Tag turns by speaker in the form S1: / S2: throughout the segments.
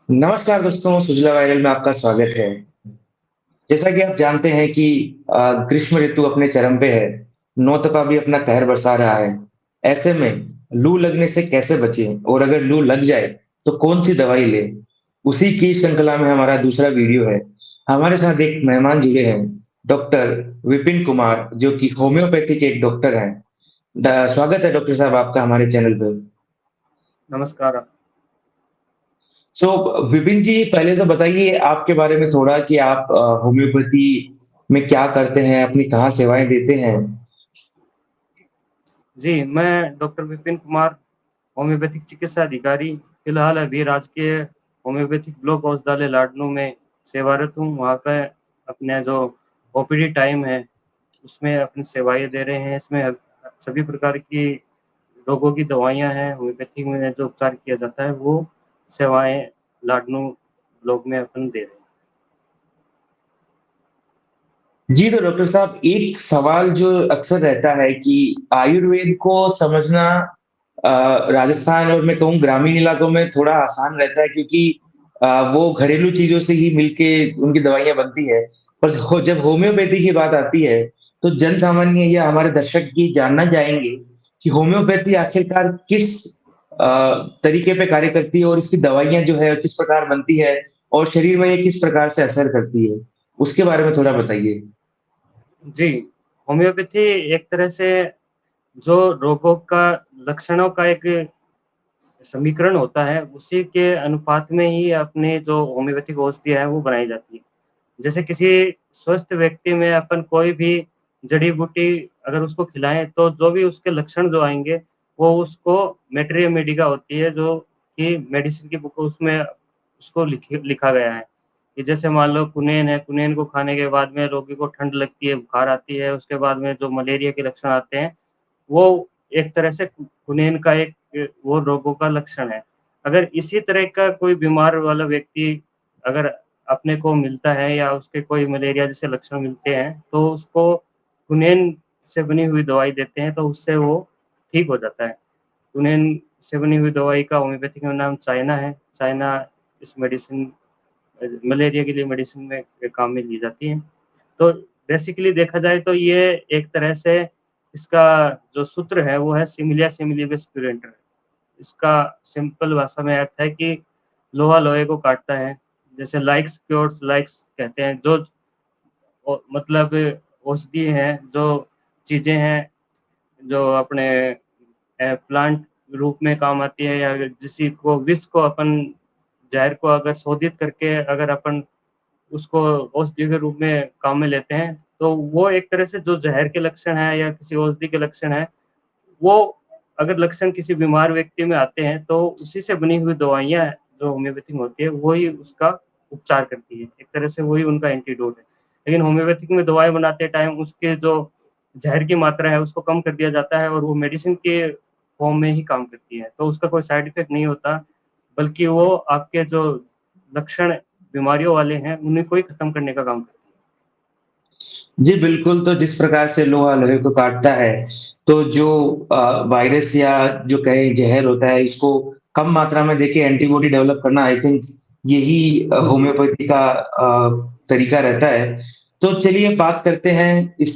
S1: नमस्कार दोस्तों, सुजला वायरल में आपका स्वागत है। जैसा कि आप जानते हैं कि ग्रीष्म ऋतु अपने चरम पे है, नौतपा भी अपना कहर बरसा रहा है। ऐसे में लू लगने से कैसे बचें और अगर लू लग जाए, तो कौन-सी दवाई लें? उसी की श्रृंखला में हमारा दूसरा वीडियो है। हमारे साथ एक मेहमान जुड़े हैं, डॉक्टर विपिन कुमार, जो कि होम्योपैथी के एक डॉक्टर हैं। स्वागत है डॉक्टर साहब आपका हमारे चैनल पे।
S2: नमस्कार।
S1: सो विपिन जी, पहले तो बताइए आपके बारे में थोड़ा कि आप होम्योपैथी में क्या करते हैं, अपनी कहाँ सेवाएँ देते हैं?
S2: जी, मैं डॉक्टर विपिन कुमार, होम्योपैथिक चिकित्सा अधिकारी, फिलहाल अभी राजकीय होम्योपैथिक ब्लॉक औषधालय लाडनू में सेवारत हूँ। वहाँ पे अपने जो ओपीडी टाइम है, उसमें अपनी सेवाएँ दे रहे हैं। इसमें सभी प्रकार की रोगों की दवाइयाँ हैं, होम्योपैथिक में जो उपचार किया जाता है, वो सेवाएँ लाडनू ब्लॉक में अपन दे रहे हैं।
S1: जी, तो डॉक्टर साहब एक सवाल जो अक्सर रहता है कि आयुर्वेद को समझना अ, राजस्थान और मैं कहूँ ग्रामीण इलाकों में थोड़ा आसान रहता है क्योंकि वो घरेलू चीज़ों से ही मिलके उनकी दवाइयाँ बनती है। पर जब होम्योपैथी की बात आती है, तो जन सामान्य या हमारे दर्शक ये जानना चाहेंगे कि होम्योपैथी आखिरकार किस अ, तरीके पे कार्य करती है और इसकी दवाइयाँ जो है किस प्रकार बनती है और शरीर में ये किस प्रकार से असर करती है? उसके बारे में थोड़ा बताइए।
S2: जी, होम्योपैथी एक तरह से जो रोगों का लक्षणों का एक समीकरण होता है, उसी के अनुपात में ही अपने जो होम्योपैथिक औषधियाँ हैं, वो बनाई जाती है। जैसे किसी स्वस्थ व्यक्ति में अपन कोई भी जड़ी-बूटी अगर उसको खिलाएँ, तो जो भी उसके लक्षण जो आएँगे, वो उसको मैटर मेडिका होती है, जो कि मेडिसिन की बुक उसमें उसको लिखा गया है, कि जैसे मान लो कुनेन है, कुनेन को खाने के बाद में रोगी को ठंड लगती है, बुखार आती है, उसके बाद में जो मलेरिया के लक्षण आते हैं, वो एक तरह से कुनेन का एक वो रोगों का लक्षण है। अगर इसी तरह का कोई बीमार वाला व्यक्ति अगर अपने को मिलता है या उसके कोई मलेरिया जैसे लक्षण मिलते हैं, तो उसको कुनेन से बनी हुई दवाई देते हैं, तो उससे वो ठीक हो जाता है। कुनेन से बनी हुई दवाई का होम्योपैथिक में नाम चाइना है। चाइना इस मेडिसिन मलेरिया के लिए मेडिसिन में काम में ली जाती है। तो बेसिकली देखा जाए तो ये एक तरह से इसका जो सूत्र है वो है सिमिलिया सिमिलीबस क्युरेंटर। इसका सिंपल भाषा में अर्थ है कि लोहा लोहे को काटता है। जैसे लाइक्स क्योर्स लाइक्स कहते हैं जो मतलब औषधि हैं, जो चीज़ें हैं, जो अपने प्लांट रूप में काम आती है या किसी को विष को अपन ज़हर को अगर शोधित करके अगर अपन उसको औषधि के रूप में काम में लेते हैं, तो वो एक तरह से जो ज़हर के लक्षण हैं या किसी औषधि के लक्षण हैं, वो अगर लक्षण किसी बीमार व्यक्ति में आते हैं, तो उसी से बनी हुई दवाइयाँ जो होम्योपैथिक होती है, वही उसका उपचार करती है। एक तरह से वही उनका एंटीडोट है। लेकिन होम्योपैथिक में दवाई बनाते टाइम उसके जो ज़हर की मात्रा है, उसको कम कर दिया जाता है और वो मेडिसिन के फॉर्म में ही काम करती है। तो उसका कोई साइड इफ़ेक्ट नहीं होता, बल्कि वो आपके जो लक्षण बीमारियों वाले हैं, उन्हीं को ही खत्म करने का काम करती है।
S1: जी, बिल्कुल, तो जिस प्रकार से लोहा लोहे को काटता है, तो जो वायरस या जो कहें ज़हर होता है, इसको कम मात्रा में देके एंटीबॉडी डेवलप करना आई थिंक यही होम्योपैथी का तरीका रहता है। तो चलिए बात करते हैं इस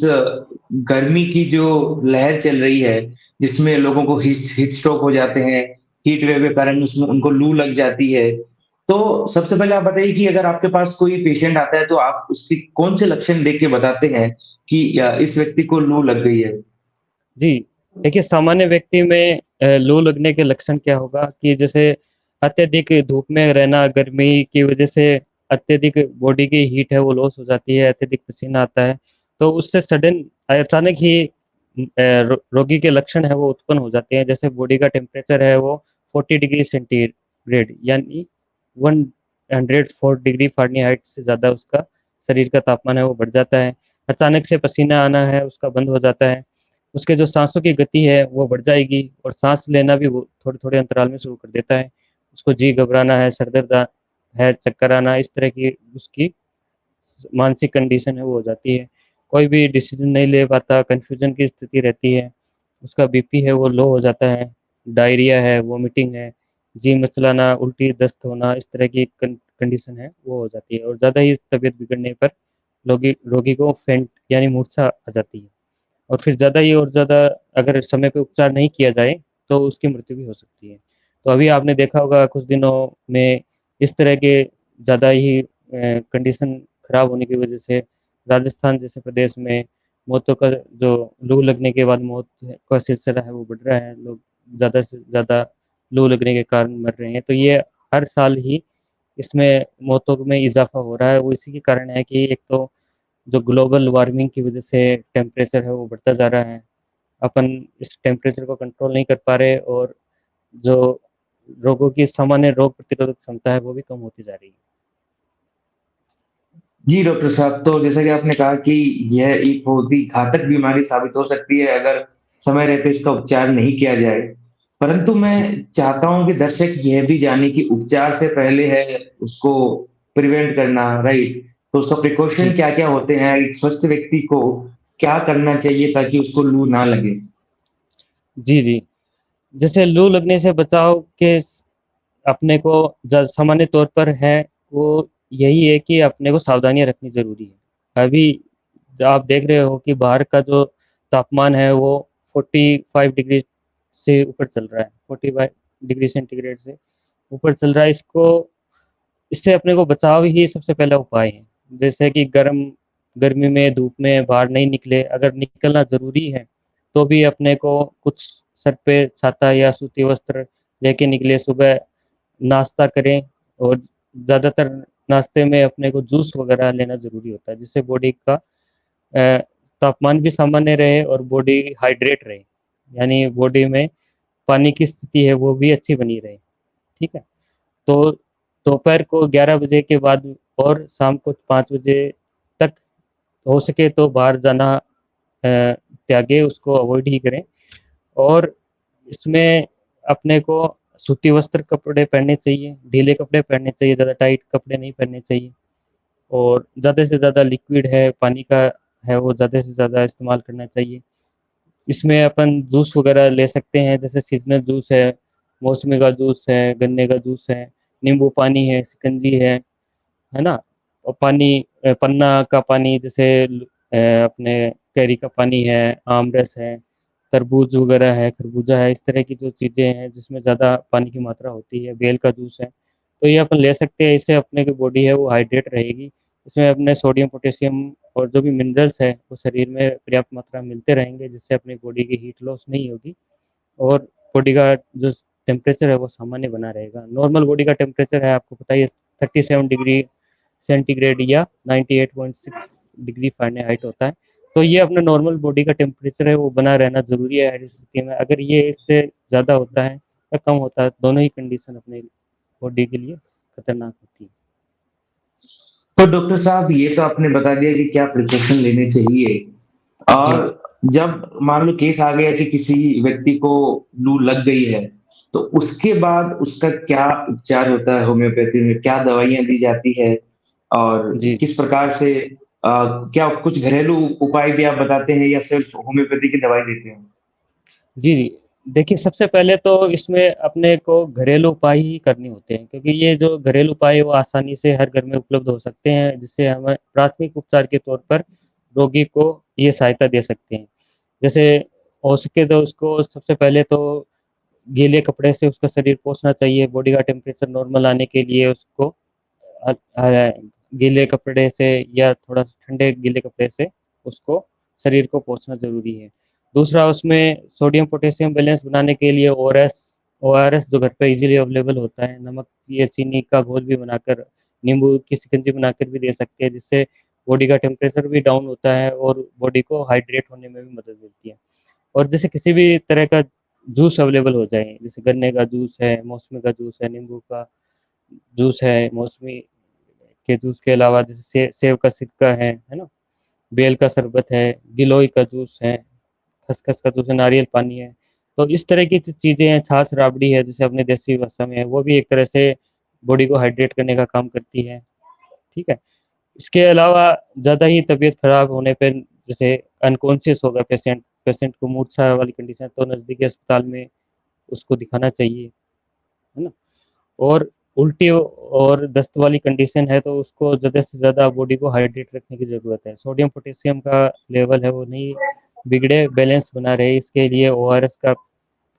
S1: गर्मी की जो लहर चल रही है, जिसमें लोगों को हीट हीट स्ट्रोक हो जाते हैं, हीट वेव के कारण उसमें उनको लू लग जाती है। तो सबसे पहले आप बताइए कि अगर आपके पास कोई पेशेंट आता है, तो आप उसके कौन से लक्षण देख के बताते हैं कि इस व्यक्ति को लू लग गई है?
S2: जी, देखिए सामान्य व्यक्ति में लू लगने के लक्षण क्या होगा कि जैसे अत्यधिक धूप में रहना, गर्मी की वजह से अत्यधिक बॉडी की हीट है वो लॉस हो जाती है, अत्यधिक पसीना आता है, तो उससे सडन अचानक ही रोगी के लक्षण है वो उत्पन्न हो जाते हैं। जैसे बॉडी का टेम्परेचर है वो 40 डिग्री सेंटीग्रेड यानी 104 डिग्री फ़ारेनहाइट से ज़्यादा उसका शरीर का तापमान है वो बढ़ जाता है। अचानक से पसीना आना है उसका बंद हो जाता है। उसके जो साँसों की गति है वो बढ़ जाएगी और साँस लेना भी वो थोड़े-थोड़े अंतराल में शुरू कर देता है। उसको जी घबराना है, सर दर्द है, चक्कर आना, इस तरह की उसकी मानसिक कंडीशन है वो हो जाती है। कोई भी डिसीज़न नहीं ले पाता, कन्फ्यूज़न की स्थिति रहती है। उसका बीपी है वो लो हो जाता है, डायरिया है, वॉमिटिंग है, जी मचलाना, उल्टी, दस्त होना, इस तरह की कंडीशन है वो हो जाती है और ज़्यादा ही तबीयत बिगड़ने पर रोगी रोगी को फेंट यानी मूर्छा आ जाती है और फिर ज़्यादा ही और ज़्यादा अगर समय पे उपचार नहीं किया जाए तो उसकी मृत्यु भी हो सकती है। तो अभी आपने देखा होगा कुछ दिनों में इस तरह के ज़्यादा ही कंडीशन खराब होने की वजह से राजस्थान जैसे प्रदेश में मौतों का जो लू लगने के बाद मौत का सिलसिला है वो बढ़ रहा है। लोग ज़्यादा से ज़्यादा लू लगने के कारण मर रहे हैं। तो ये हर साल ही इसमें मौतों में इज़ाफ़ा हो रहा है। वो इसी के कारण है कि एक तो जो ग्लोबल वार्मिंग की वजह से टेम्परेचर है वो बढ़ता जा रहा है। अपन इस टेम्परेचर को कंट्रोल नहीं कर पा रहे और जो लोगों की सामान्य रोग प्रतिरोधक क्षमता है वो भी कम होती जा रही है।
S1: जी, डॉक्टर साहब, तो जैसा कि आपने कहा कि यह एक बहुत ही घातक बीमारी साबित हो सकती है अगर समय रहते इसका उपचार नहीं किया जाए। परंतु मैं
S2: जी,
S1: चाहता हूँ कि दर्शक यह भी जाने कि उपचार से पहले है उसको प्रिवेंट करना, राइट? तो उसका प्रिकॉशन
S2: जी,
S1: क्या-क्या होते हैं? एक स्वस्थ व्यक्ति को क्या करना चाहिए ताकि उसको लू ना लगे?
S2: जी, जी। जैसे लू लगने से बचाव के अपने को सामान्य तौर पर है वो यही है कि अपने को सावधानियां रखनी जरूरी है। अभी आप देख रहे हो कि बाहर का जो तापमान है वो 45 डिग्री से ऊपर चल रहा है, 45 डिग्री सेंटीग्रेड से ऊपर चल रहा है। इसको इससे अपने को बचाव ही सबसे पहला उपाय है। जैसे कि गर्मी में धूप में बाहर नहीं निकले, अगर निकलना ज़रूरी है तो भी अपने को कुछ सर पे छाता या सूती वस्त्र लेके निकले। सुबह नाश्ता करें और ज़्यादातर नाश्ते में अपने को जूस वगैरह लेना ज़रूरी होता है जिससे बॉडी का तापमान भी सामान्य रहे और बॉडी हाइड्रेट रहे, यानी बॉडी में पानी की स्थिति है वो भी अच्छी बनी रहे। ठीक है। तो दोपहर को 11 बजे के बाद और शाम को 5 बजे तक हो सके तो बाहर जाना त्यागे, उसको अवॉइड ही करें। और इसमें अपने को सूती वस्त्र कपड़े पहनने चाहिए, ढीले कपड़े पहनने चाहिए, ज़्यादा टाइट कपड़े नहीं पहनने चाहिए और ज़्यादा से ज़्यादा लिक्विड है पानी का है वो ज़्यादा से ज़्यादा इस्तेमाल करना चाहिए। इसमें अपन जूस वगैरह ले सकते हैं, जैसे सीजनल जूस है, मौसमी का जूस है, गन्ने का जूस है, नींबू पानी है, शिकंजी है ना? और पानी पन्ना का पानी जैसे अपने कैरी का पानी है, आम रस है, तरबूज वगैरह है, खरबूजा है, इस तरह की जो चीज़ें हैं जिसमें ज़्यादा पानी की मात्रा होती है, बेल का जूस है, तो ये अपन ले सकते हैं। इससे अपने की बॉडी है वो हाइड्रेट रहेगी। इसमें अपने सोडियम, पोटेशियम और जो भी मिनरल्स है वो शरीर में पर्याप्त मात्रा में मिलते रहेंगे जिससे अपनी बॉडी की हीट लॉस नहीं होगी और बॉडी का जो टेम्परेचर है वो सामान्य बना रहेगा। नॉर्मल बॉडी का टेम्परेचर है आपको पता ही है 37 डिग्री सेंटीग्रेड या 98.6 डिग्री फ़ारेनहाइट होता है। तो ये अपना नॉर्मल बॉडी का टेम्परेचर है वो बना रहना ज़रूरी है हर स्थिति में। अगर ये इससे ज़्यादा होता है या कम होता है, दोनों ही कंडीशन अपने बॉडी के लिए खतरनाक होती है।
S1: तो डॉक्टर साहब ये तो आपने बता दिया कि क्या प्रिकॉशन लेने चाहिए।
S2: जी,
S1: और जब मान लो केस आ गया कि किसी व्यक्ति को लू लग गई है, तो उसके बाद उसका क्या उपचार होता है होम्योपैथी में? क्या दवाइयाँ दी जाती है? और
S2: जी,
S1: किस प्रकार से क्या कुछ घरेलू उपाय भी आप बताते हैं या सिर्फ होम्योपैथी की दवाई देते हैं?
S2: जी, जी। देखिए, सबसे पहले तो इसमें अपने को घरेलू उपाय ही करने होते हैं क्योंकि ये जो घरेलू उपाय है वो आसानी से हर घर में उपलब्ध हो सकते हैं, जिससे हमें प्राथमिक उपचार के तौर पर रोगी को ये सहायता दे सकते हैं। जैसे हो सके तो उसको सबसे पहले तो गीले कपड़े से उसका शरीर पोंछना चाहिए, बॉडी का टेम्परेचर नॉर्मल आने के लिए उसको गीले कपड़े से या थोड़ा ठंडे गीले कपड़े से उसको शरीर को पोंछना ज़रूरी है। दूसरा उसमें सोडियम पोटेशियम बैलेंस बनाने के लिए ओआरएस जो घर पे इज़िली अवेलेबल होता है, नमक या चीनी का घोल भी बनाकर, नींबू की शिकंजी बनाकर भी दे सकते हैं, जिससे बॉडी का टेम्परेचर भी डाउन होता है और बॉडी को हाइड्रेट होने में भी मदद मिलती है। और जैसे किसी भी तरह का जूस अवेलेबल हो जाए, जैसे गन्ने का जूस है, मौसमी का जूस है, नींबू का जूस है, मौसमी के जूस के अलावा जैसे सेब का सिरका है ना? बेल का शरबत है, गिलोय का जूस है, खसखस का जूस है, नारियल पानी है। तो इस तरह की चीज़ें हैं, छाछ राबड़ी है, जैसे अपने देसी भाषा में है, वो भी एक तरह से बॉडी को हाइड्रेट करने का काम करती है, ठीक है? इसके अलावा ज़्यादा ही तबीयत खराब होने पे जैसे अनकॉन्शियस होगा पेशेंट, पेशेंट को मूर्छा वाली कंडीशन है, तो नज़दीकी अस्पताल में उसको दिखाना चाहिए, है ना? और उल्टी और दस्त वाली कंडीशन है तो उसको ज़्यादा से ज़्यादा बॉडी को हाइड्रेट रखने की ज़रूरत है। सोडियम पोटेशियम का लेवल है वो नहीं बिगड़े, बैलेंस बना रहे, इसके लिए ओआरएस का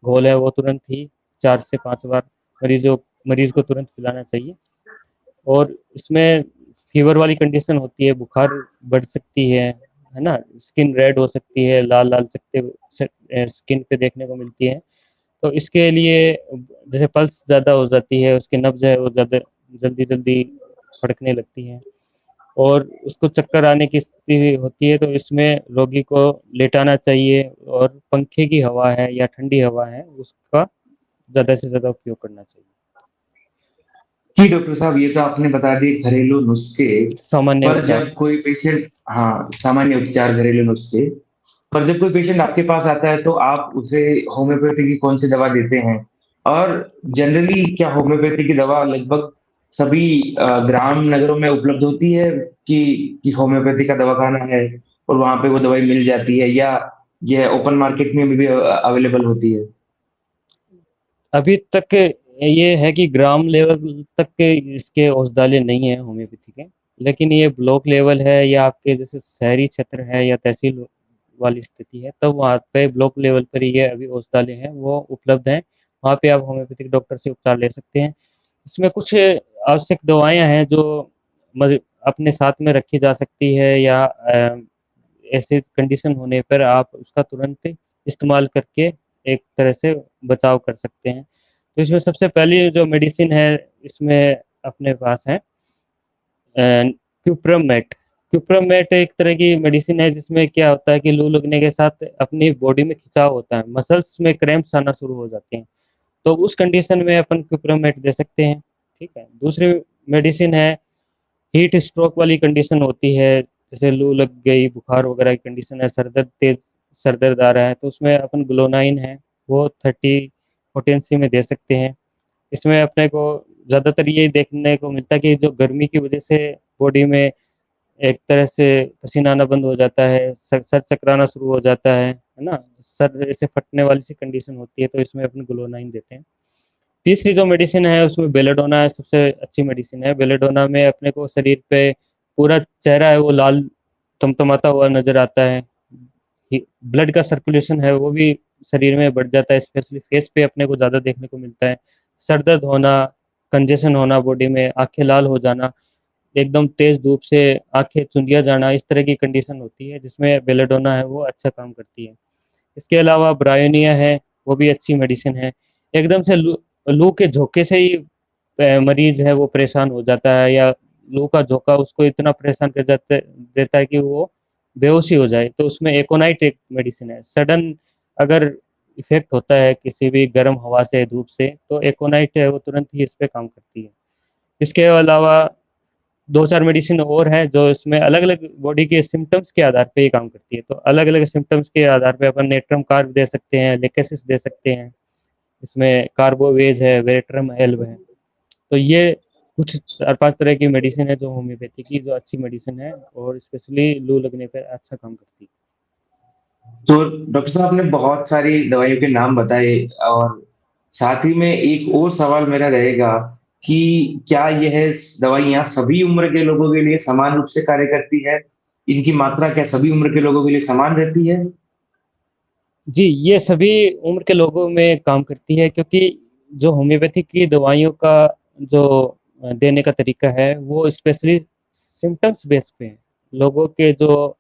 S2: घोल है वो तुरंत ही 4 से 5 बार मरीज़ को तुरंत पिलाना चाहिए। और इसमें फीवर वाली कंडीशन होती है, बुखार बढ़ सकती है ना? स्किन रेड हो सकती है, लाल-लाल चकत्ते स्किन पे देखने को मिलती है। तो इसके लिए जैसे पल्स ज़्यादा हो जाती है, उसकी नब्ज़ है वो ज़्यादा जल्दी-जल्दी धड़कने लगती है और उसको चक्कर आने की स्थिति होती है, तो इसमें रोगी को लेटाना चाहिए और पंखे की हवा है या ठंडी हवा है, उसका ज़्यादा से ज़्यादा उपयोग करना चाहिए।
S1: जी, डॉक्टर साहब, ये तो आपने बता दिए घरेलू नुस्खे,
S2: सामान्य
S1: पर
S2: उपचार।
S1: जब कोई पेशेंट हाँ, सामान्य उपचार, घरेलू नुस्खे, पर जब कोई पेशेंट आपके पास आता है, तो आप उसे होम्योपैथी की कौन-सी दवा देते हैं? और जनरली क्या होम्योपैथी की दवा लगभग सभी ग्राम नगरों में उपलब्ध होती है कि होम्योपैथी का दवाखाना है और वहाँ पे वो दवाई मिल जाती है या यह ओपन मार्केट में भी अवेलेबल होती है?
S2: अभी तक ये है कि ग्राम लेवल तक के इसके औषधालय नहीं है होम्योपैथी के, लेकिन ये ब्लॉक लेवल है या आपके जैसे शहरी क्षेत्र है या तहसील वाली स्थिति है, तब वहाँ पे ब्लॉक लेवल पर ये अभी औषधालय हैं, वो उपलब्ध हैं। वहाँ पे आप होम्योपैथिक डॉक्टर से उपचार ले सकते हैं। इसमें कुछ आवश्यक दवाएँ हैं जो मज अपने साथ में रखी जा सकती है या ऐसे कंडीशन होने पर आप उसका तुरंत इस्तेमाल करके एक तरह से बचाव कर सकते हैं। तो इसमें सबसे पहली जो मेडिसिन है इसमें अपने पास है क्यूप्रामेट। क्यूप्रामेट एक तरह की मेडिसिन है जिसमें क्या होता है कि लू लगने के साथ अपनी बॉडी में खिंचाव होता है, मसल्स में क्रैम्प्स आना शुरू हो जाते हैं। तो उस कंडीशन में अपन क्यूप्रामेट दे सकते हैं, ठीक है। दूसरी मेडिसिन है हीट स्ट्रोक वाली कंडीशन होती है, जैसे लू लग गई, बुखार वगैरह की कंडीशन है, तेज सर दर्द आ रहा है, तो उसमें अपन ग्लोनाइन है वो 30 पोटेंसी में दे सकते हैं। इसमें अपने को ज़्यादातर ये देखने को मिलता है कि जो गर्मी की वजह से बॉडी में एक तरह से पसीना आना बंद हो जाता है, सर चकराना शुरू हो जाता है ना? सर ऐसे फटने वाली सी कंडीशन होती है, तो इसमें अपन ग्लोनाइन देते हैं। तीसरी जो मेडिसिन है उसमें बेलेडोना सबसे अच्छी मेडिसिन है। बेलेडोना में अपने को शरीर पे पूरा चेहरा है वो लाल तमतमाता हुआ नज़र आता है। ब्लड का सर्कुलेशन है वो भी शरीर में बढ़ जाता है, स्पेशली फेस पे अपने को ज़्यादा देखने को मिलता है। सर दर्द होना, कंजेशन होना बॉडी में, आँखें लाल हो जाना, एकदम तेज़ धूप से आँखें चुंदिया जाना, इस तरह की कंडीशन होती है जिसमें बेलेडोना है वो अच्छा काम करती है। इसके अलावा ब्रायोनिया है, वो भी अच्छी मेडिसिन है। एकदम से लू के झोंके से ही मरीज़ है वो परेशान हो जाता है या लू का झोंका उसको इतना परेशान कर जाता देता है कि वो बेहोशी हो जाए, तो उसमें एकोनाइट एक मेडिसिन है। सडन अगर इफ़ेक्ट होता है किसी भी गर्म हवा से, धूप से, तो एकोनाइट है वो तुरंत ही इस पे काम करती है। इसके अलावा 2-4 मेडिसिन और हैं जो इसमें अलग-अलग बॉडी के सिम्पटम्स के आधार पे ये काम करती है। तो अलग-अलग सिम्पटम्स के आधार पे अपन नेट्रम कार्ब दे सकते हैं, लेकेसिस दे सकते हैं। इसमें कार्बोवेज है, वेट्रम एल्ब है। तो ये कुछ 4-5 तरह की मेडिसिन है जो होम्योपैथी की जो अच्छी मेडिसिन है और स्पेशली लू लगने पे अच्छा काम करती है।
S1: तो डॉक्टर साहब, आपने बहुत सारी दवाइयों के नाम बताए और साथ ही में एक और सवाल मेरा रहेगा कि क्या यह दवाइयाँ सभी उम्र के लोगों के लिए समान रूप से कार्य करती है? इनकी मात्रा क्या सभी उम्र के लोगों के लिए समान रहती है?
S2: जी, ये सभी उम्र के लोगों में काम करती है क्योंकि जो होम्योपैथी की दवाइयों का जो देने का तरीका है, वो स्पेशली सिम्पटम्स बेस पे है। लोगों के जो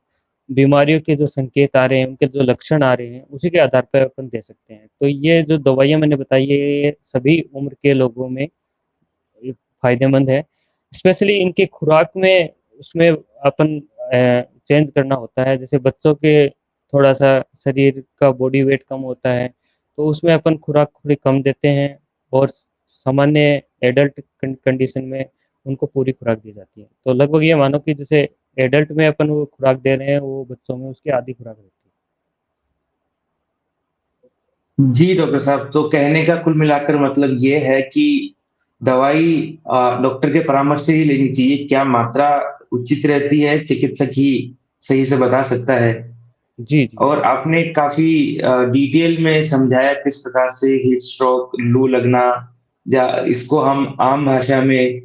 S2: बीमारियों के जो संकेत आ रहे हैं, उनके जो लक्षण आ रहे हैं, उसी के आधार पे अपन दे सकते हैं। तो ये जो दवाइयाँ मैंने बताई है, ये सभी उम्र के लोगों में फ़ायदेमंद है। स्पेशली इनकी खुराक में उसमें अपन चेंज करना होता है। जैसे बच्चों के थोड़ा-सा शरीर का बॉडी वेट कम होता है, तो उसमें अपन खुराक थोड़ी कम देते हैं और सामान्य एडल्ट कंडीशन में उनको पूरी खुराक दी जाती है। तो लगभग ये मानो कि जैसे एडल्ट में अपन वो खुराक दे रहे हैं, वो बच्चों में उसकी आधी खुराक रहती है।
S1: जी, डॉक्टर साहब, तो कहने का कुल मिलाकर मतलब ये है कि दवाई डॉक्टर के परामर्श से ही लेनी चाहिए। क्या मात्रा उचित रहती है, चिकित्सक ही सही से बता सकता है।
S2: जी, जी।
S1: और आपने काफ़ी डिटेल में समझाया किस प्रकार से हीट स्ट्रोक, लू लगना या इसको हम आम भाषा में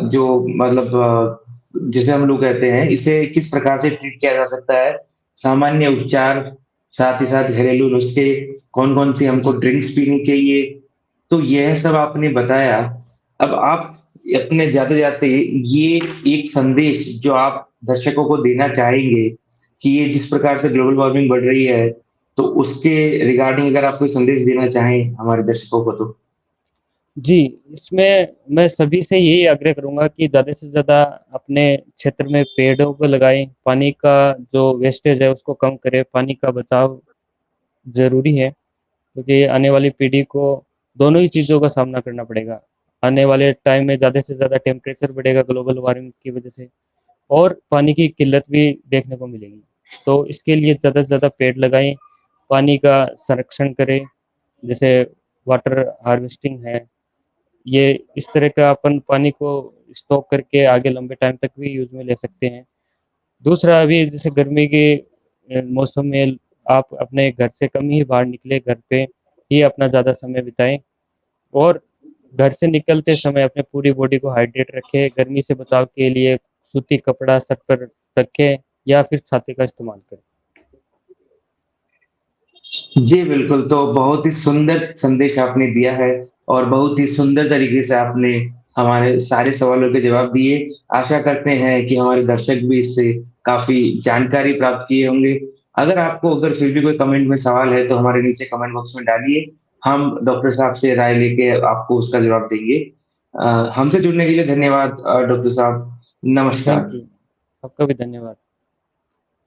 S1: जो मतलब जिसे हम लोग कहते हैं, इसे किस प्रकार से ट्रीट किया जा सकता है? सामान्य उपचार, साथ ही साथ घरेलू नुस्खे, कौन-कौन सी हमको ड्रिंक्स पीनी चाहिए, तो यह सब आपने बताया। अब आप अपने जाते-जाते ये एक संदेश जो आप दर्शकों को देना चाहेंगे कि ये जिस प्रकार से ग्लोबल वार्मिंग बढ़ रही है, तो उसके रिगार्डिंग अगर आप कोई संदेश देना चाहें हमारे दर्शकों को तो?
S2: जी, इसमें मैं सभी से यही आग्रह करूँगा कि ज़्यादा से ज़्यादा अपने क्षेत्र में पेड़ों को लगाएँ, पानी का जो वेस्टेज है उसको कम करें, पानी का बचाव ज़रूरी है, क्योंकि आने वाली पीढ़ी को दोनों ही चीज़ों का सामना करना पड़ेगा। आने वाले टाइम में ज़्यादा से ज़्यादा टेम्परेचर बढ़ेगा ग्लोबल वार्मिंग की वजह से और पानी की किल्लत भी देखने को मिलेगी। तो इसके लिए ज़्यादा से ज़्यादा पेड़ लगाएँ, पानी का संरक्षण करें, जैसे वाटर हार्वेस्टिंग है, ये इस तरह का अपन पानी को स्टॉक करके आगे लंबे टाइम तक भी यूज़ में ले सकते हैं। दूसरा अभी जैसे गर्मी के मौसम में आप अपने घर से कम ही बाहर निकलें, घर पे ही अपना ज़्यादा समय बिताएँ और घर से निकलते समय अपने पूरी बॉडी को हाइड्रेट रखें, गर्मी से बचाव के लिए सूती कपड़ा सर पर रखें या फिर छाते का इस्तेमाल करें।
S1: जी, बिल्कुल, तो बहुत ही सुंदर संदेश आपने दिया है और बहुत ही सुंदर तरीके से आपने हमारे सारे सवालों के जवाब दिए। आशा करते हैं कि हमारे दर्शक भी इससे काफ़ी जानकारी प्राप्त किए होंगे। अगर फिर भी कोई कमेंट में सवाल है, तो हमारे नीचे कमेंट बॉक्स में डालिए। हम डॉक्टर साहब से राय लेके आपको उसका जवाब देंगे। हमसे जुड़ने के लिए धन्यवाद डॉक्टर साहब।
S2: थैंक
S1: नमस्कार।
S2: यू। आपका भी धन्यवाद।